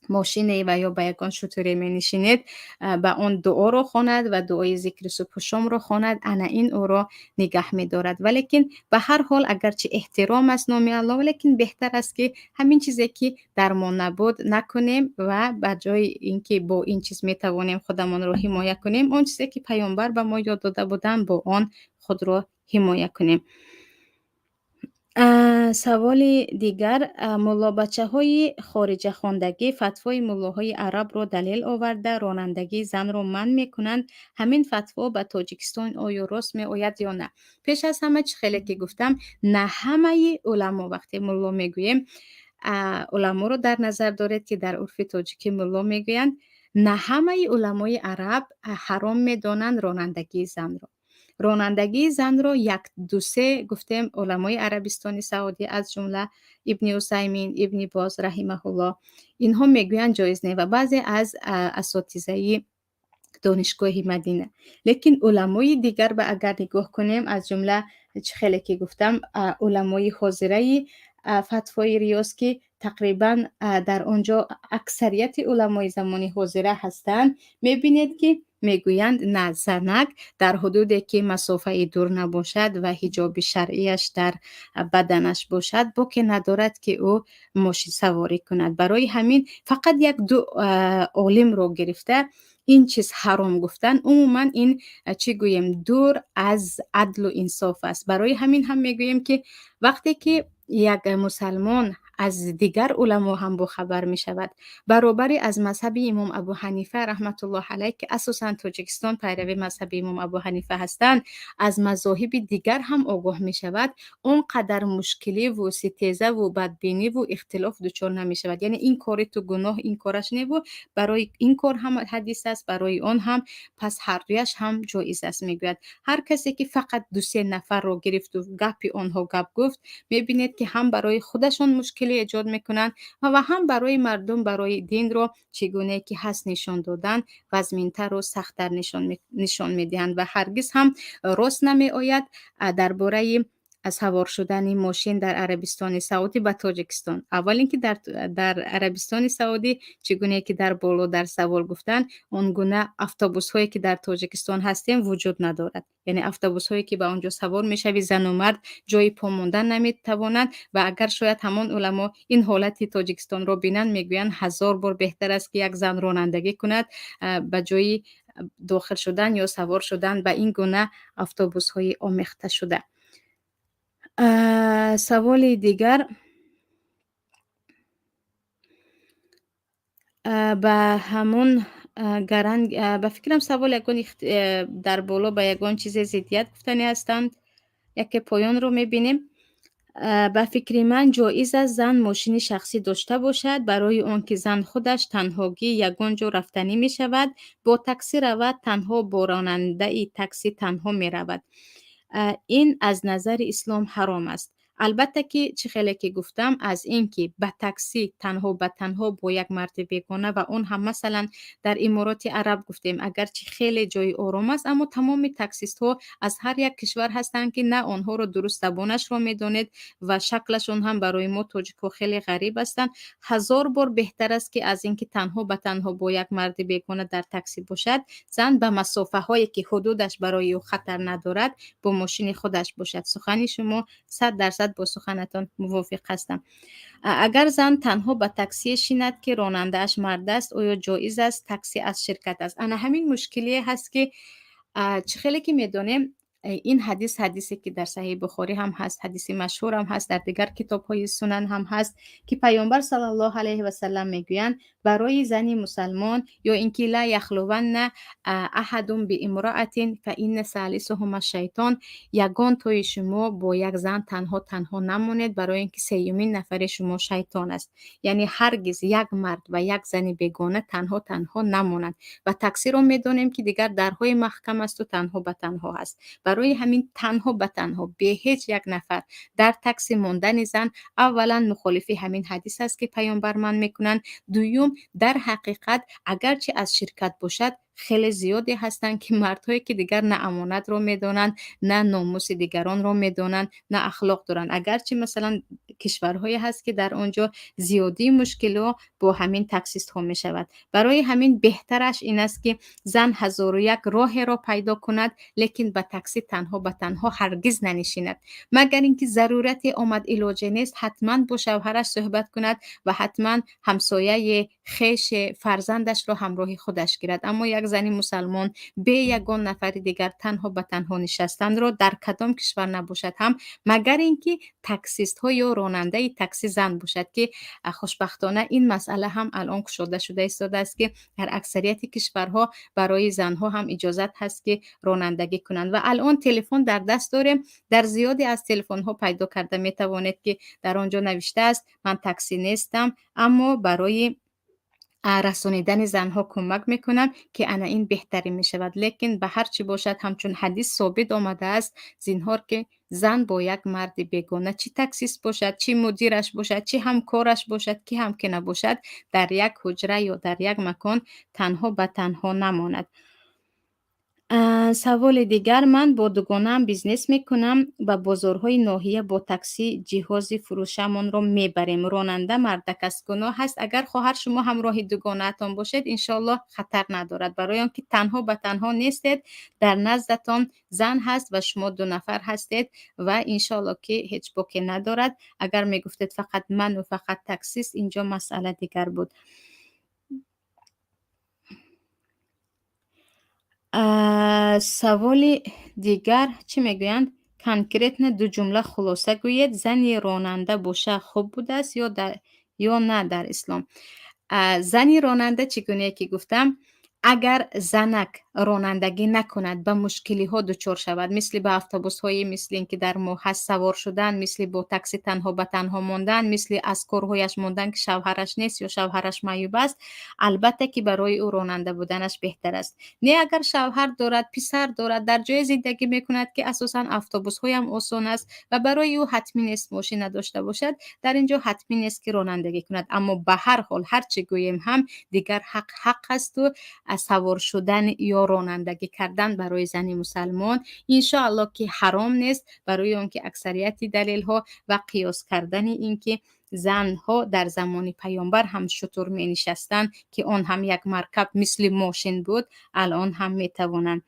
ماشینی و یا به یگان شتری می نشینید به اون دعا رو خواند و دعای ذکر صبح و شام رو خواند، انا این او را نگه می دارد. ولیکن به هر حال اگرچه احترام است نام الله، ولیکن بهتر است که همین چیزی که در ما نبود نکنیم و به جای اینکه با این چیز می توانیم خودمان رو حمایت کنیم، اون چیزی که پیامبر به ما یاد داده بودن با آن خود را حمایت کنیم. سوال دیگر، ملا بچه های خارج خواندگی فتوای ملاهای عرب را دلیل آورده رانندگی زن را منع می کنند، همین فتوا به تاجیکستان آیا راست می آید یا نه؟ پیش از همه خیلی که گفتم نه همه علما، وقتی ملا می گوییم علما رو در نظر دارید که در عرف تاجیکی ملا می گویند، نه همه علمای عرب حرام می دانند رانندگی زن را. رانندگی زن را 1 2 3 گفتیم علمای عربستان سعودی از جمله ابن عثیمین، ابن باز رحمه الله، اینها میگویند جایز نه و بعضی از اساتذه دانشگاه مدینه. لیکن علمای دیگر به اگر نگاه کنیم از جمله خیلی که گفتم علمای حاضره فتوای ریاض که تقریبا در آنجا اکثریت علمای زمانی حاضره هستند، میبینید که میگویند نه، زنک در حدودی که مسافه دور نباشد و حجاب شرعیش در بدنش باشد باکی ندارد که او ماشین سواری کند. برای همین فقط 1 2 عالم رو گرفته این چیز حرام گفتن، عموما این چی گویم دور از عدل و انصاف است. برای همین هم میگویم که وقتی که یک مسلمان از دیگر علما هم با خبر می شود برابری از مذهب امام ابو حنیفه رحمت الله علیه که اساساً تاجیکستان پیروی مذهب امام ابو حنیفه هستند، از مذاهب دیگر هم آگاه می شود، اونقدر مشکلی و ستیزه و بدبینی و اختلاف دچار نمی شود. یعنی این کار تو گناه این کارش نبود، برای این کار هم حدیث است، برای آن هم، پس هر دویش هم جایز است. میگوید هر کسی که فقط 2 3 نفر رو گرفت و گپی آنها گپ گفت، میبینید که هم برای خودشان مشکلی ایجاد میکنن و هم برای مردم برای دین رو چگونه که هست نشان دادن وزمینتر و سختتر نشان میدهند و هرگز هم راست نمی آید درباره از سوار شدن ماشین در عربستان سعودی به تاجیکستان. اول اینکه در عربستان سعودی چگونه که در بالا در سوال گفتن اون گونه اتوبوس هایی که در تاجیکستان هستیم وجود ندارد. یعنی اتوبوس هایی که به اونجا سوار میشوی زن و مرد جای پا موندن نمیتوانند و اگر شاید همان علما این حالت تاجیکستان رو بینن میگویند 1000 بار بهتر است که یک زن رانندگی کند به جای داخل شدن یا سوار شدن به این گونه اتوبوس های آمیخته شده. سوال دیگر به همون گرنگ به فکرم سوال یگان در بالا به یگان چیز ضدیت گفتنی هستند. یکی پایان رو میبینیم. به فکر من جایز است زن ماشین شخصی داشته باشد برای آنکه زن خودش تنهاگی یگان جا رفتنی می شود. با تاکسی رود تنها، با راننده ای تاکسی تنها می رود. این از نظر اسلام حرام است. البته که چه خیلی که گفتم از اینکه به تاکسی تنها به تنها با یک مرد بیگانه و اون هم مثلا در امارات عرب گفتیم اگرچه خیلی جای آرام است اما تمام تاکسیست ها از هر یک کشور هستند که نه آنها رو درست زبانش رو میدونید و شکلشون هم برای ما تاجیک‌ها خیلی غریب هستند. هزار بار بهتر است که از اینکه تنها به تنها با یک مرد بیگانه در تاکسی باشد، زن به مسافه هایی که حدودش برای او خطر ندارد با ماشین خودش باشد. سخنی شما 100% با سخنتان موافق هستم. اگر زن تنها به تاکسی شیند که راننده‌اش مرد است، آیا جایز است تاکسی از شرکت است؟ انا همین مشکلی هست که چه خیلی که میدونیم این حدیثی که در صحیح بخاری هم هست، حدیث مشهور هم هست، در دیگر کتاب های سنن هم هست که پیامبر صلی الله علیه و سلم میگویند برای زنی مسلمان یا اینکه لا یخلون احد بامرأة فإن ثالثهما شیطان، یگان توی شما با یک زن تنها نمونید برای اینکه سومین نفر شما شیطان است. یعنی هرگز یک مرد و یک زن بیگانه تنها نمونند. و تاکسی رو میدونیم که دیگر درهای محکم است و تنها به تنها است. برای همین تنها به تنها به هیچ یک نفر در تاکسی ماندن زن اولا مخالف همین حدیث است که پیامبر من میکنن. دوم در حقیقت اگرچه از شرکت باشد خیلی زیادی هستند که مردهایی که دیگر نه امانت رو میدونن، نه ناموس دیگران رو میدونن، نه اخلاق دارن. اگرچه مثلا کشورهایی هست که در آنجا زیادی مشکل با همین تاکسیست ها می شود. برای همین بهترش این است که زن هزار و یک راه را پیدا کند لیکن به تاکسی تنها به تنها هرگز ننشیند، مگر اینکه ضرورت آمد علاجی نیست حتما با شوهرش صحبت کند و حتما همسایه خیش فرزندش را همراه خودش گیرد. اما یک زن مسلمان به یگان نفر دیگر تنها به تنها نشستن را در کدام کشور نباشد هم مگر اینکه تاکسیست ها یا راننده تاکسی زن باشد که خوشبختانه این مسئله هم الان گشوده شده است که در اکثریت کشورها برای زنها هم اجازت هست که رانندگی کنند. و الان تلفن در دست داریم، در زیادی از تلفن ها پیدا کرده می توانید که در آنجا نوشته است من تاکسی نیستم اما برای رسانیدن زنها کمک میکنم که انا این بهتری میشود. لیکن به هر چی باشد همچون حدیث ثابت آمده است زینهار که زن با یک مرد بیگانه چی تاکسیست باشد، چی مدیرش باشد، چی همکارش باشد، کی هم که نباشد در یک حجره یا در یک مکان تنها به تنها نماند. سوال دیگر من با دوگانه‌ام بیزنس میکنم و بازارهای ناحیه با تاکسی جهاز فروشمان رو میبریم. راننده مردک است، گناه هست؟ اگر خواهر شما همراه دوگانه‌تان باشد انشالله خطر ندارد، برای آنکه تنها به تنها نیستید، در نزدتان زن هست و شما دو نفر هستید و انشالله که هیچ باکی ندارد. اگر میگفتید فقط من و فقط تاکسیست اینجا مسئله دیگر بود. سوال دیگر چی میگویند؟ کنکریت دو جمله خلاصه گوید زنی راننده باشه خوب بوده است یا نه در اسلام. زنی راننده چگونه که گفتم اگر زنک رانندگی نکند به مشکلی ها دچار شود، مثل به اتوبوس های مثل اینکه در ما هست سوار شدن، مثل با تاکسی تنها به تنها ماندن، مثل از کارهایش ماندن که شوهرش نیست یا شوهرش معیوب است، البته که برای او راننده بودنش بهتر است. نه اگر شوهر دارد، پسر دارد، در جای زندگی میکند که اساسا اتوبوس های هم آسان است و برای او حتمی نیست ماشین داشته باشد، در اینجا حتمی نیست که رانندگی کند. اما به هر حال هر چه گویم هم دیگر حق است و سوار شدن یا رانندگی کردن برای زن مسلمان انشاءالله که حرام نیست، برای آنکه اکثریت دلیل ها و قیاس کردن این که زنها در زمان پیامبر هم شطور می نشستند که آن هم یک مرکب مثل ماشین بود، الان هم می توانند.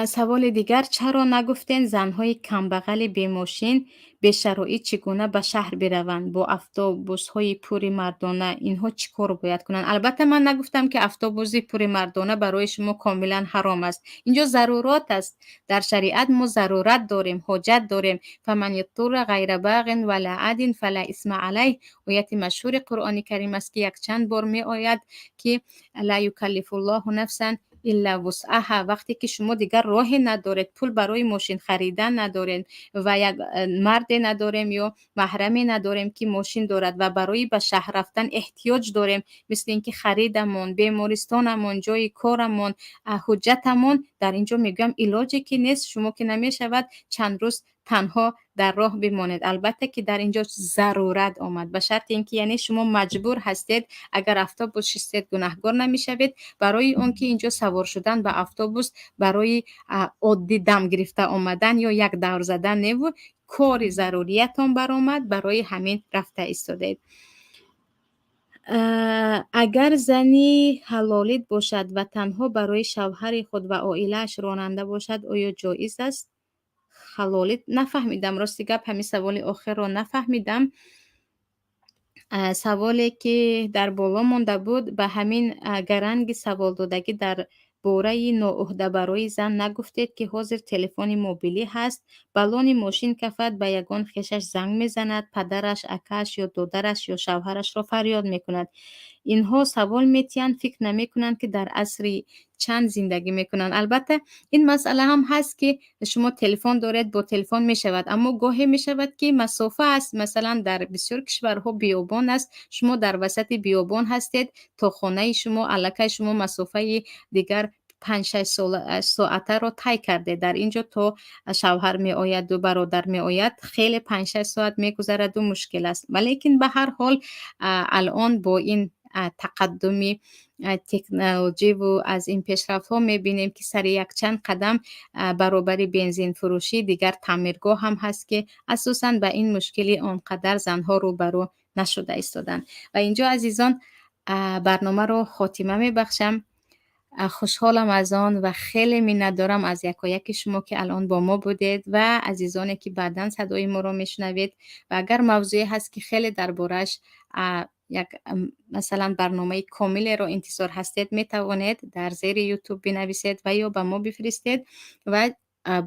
سوال دیگر: چرا نگفتین زنهای کمبغل بی‌ماشین به شرایط چگونه به شهر بروند؟ با اتوبوس‌های پر مردانه اینها چی کار باید کنند؟ البته من نگفتم که اتوبوس پر مردانه برای شما کاملا حرام است. اینجا ضرورات است. در شریعت ما ضرورت داریم، حاجت داریم. فمن یضطر غیر باغ ولا عاد فلا اثم علیه. آیت مشهور قرآن کریم است که یک چند بار می آید که لا یکلف الله نفسا الا وسعها. وقتی که شما دیگر راهی ندارید، پول برای ماشین خریدن ندارید و یک مرد نداریم یا محرمی نداریم که ماشین دارد و برای به شهر رفتن احتیاج داریم، مثل اینکه خریدمون، بیمارستانمون، جای کارمون، حجتمون، در اینجا میگم علاجی که نیست. شما که نمیشود چند روز تنها در راه بمانید. البته که در اینجا ضرورت آمد، به شرط اینکه یعنی شما مجبور هستید. اگر اتوبوس شستید گناهکار نمیشوید. برای اون که اینجا سوار شدن به اتوبوس برای عادی دم گرفته آمدن یا یک دور زدن نبود، کار ضروریتون برآمد، برای همین رفته ایستادید. اگر زنی حلالید باشد و تنها برای شوهر خود و عائله‌اش راننده باشد آیا جایز است؟ حلالید نفهمیدم، راستی گپ همین سوال آخر رو نفهمیدم. سوالی که در بالا مونده بود به همین گرنگ سوال دادگی در باره ناعهده برای زن نگفتید که حاضر تلفن موبیلی هست، بالون ماشین کفت به یگان خیشش زنگ میزند، پدرش، اکش یا دادرش یا شوهرش را فریاد میکند. اینها سوال میتین، فکر نمیکنند که در عصر چند زندگی میکنند. البته این مسئله هم هست که شما تلفن دارید، با تلفن میشود، اما گاهی میشود که مسافه است. مثلا در بسیار کشورها بیابان است، شما در وسط بیابان هستید، تا خانه شما الکه شما مسافه دیگر 5-6 ساعته را طی کرده. در اینجا تا شوهر می آید و برادر می آید خیلی 5-6 ساعت می گذرد و مشکل است. ولیکن به هر حال الان با این تقدمی تکنولوژی و از این پیشرفت ها می بینیم که سر یک چند قدم برابر بنزین فروشی دیگر تعمیرگاه هم هست که اساساً به این مشکلی آنقدر زنها روبرو نشده ایستادن. و اینجا عزیزان برنامه رو خاتمه می بخشم. خوشحالم از آن و خیلی منت دارم از یکایک شما که الان با ما بودید و عزیزانی که بعداً صدای ما رو میشنوید. و اگر موضوعی هست که خیلی دربارش یک مثلا برنامه کامل رو انتظار هستید، می توانید در زیر یوتیوب بنویسید و یا به ما بفرستید و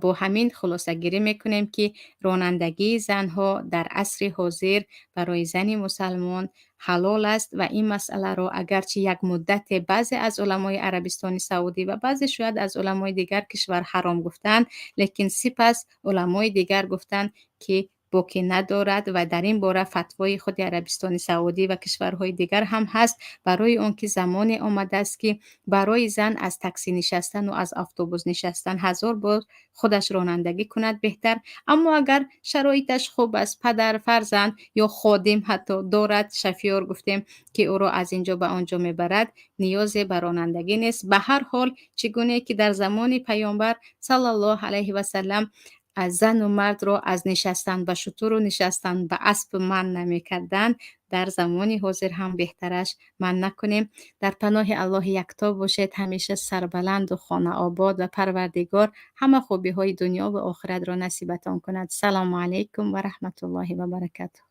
با همین خلاصه گیری میکنیم که رانندگی زنها در عصر حاضر برای زن مسلمان حلال است و این مسئله رو اگرچه یک مدت بعضی از علمای عربستان سعودی و بعضی شاید از علمای دیگر کشور حرام گفتند، لیکن سپس علمای دیگر گفتند که باکی ندارد و در این باره فتوای خود عربستان سعودی و کشورهای دیگر هم هست. برای اون که زمانی آمده است که برای زن از تاکسی نشستن و از اتوبوس نشستن 1000 بار خودش رانندگی کند بهتر. اما اگر شرایطش خوب است، پدر، فرزند یا خادم حتی دارد، شفیار گفتیم که او را از اینجا به آنجا میبرد، نیاز به رانندگی نیست. به هر حال چگونه که در زمان پیامبر صلی الله علیه و سلم از زن و مرد را از نشستن به شتر و نشستن به اسب من نمی‌کردند، در زمان حاضر هم بهترش من نکنیم. در پناه الله یکتا باشید، همیشه سربلند و خانه آباد و پروردگار همه خوبی های دنیا و آخرت را نصیبتان کند. سلام علیکم و رحمت الله و برکاته.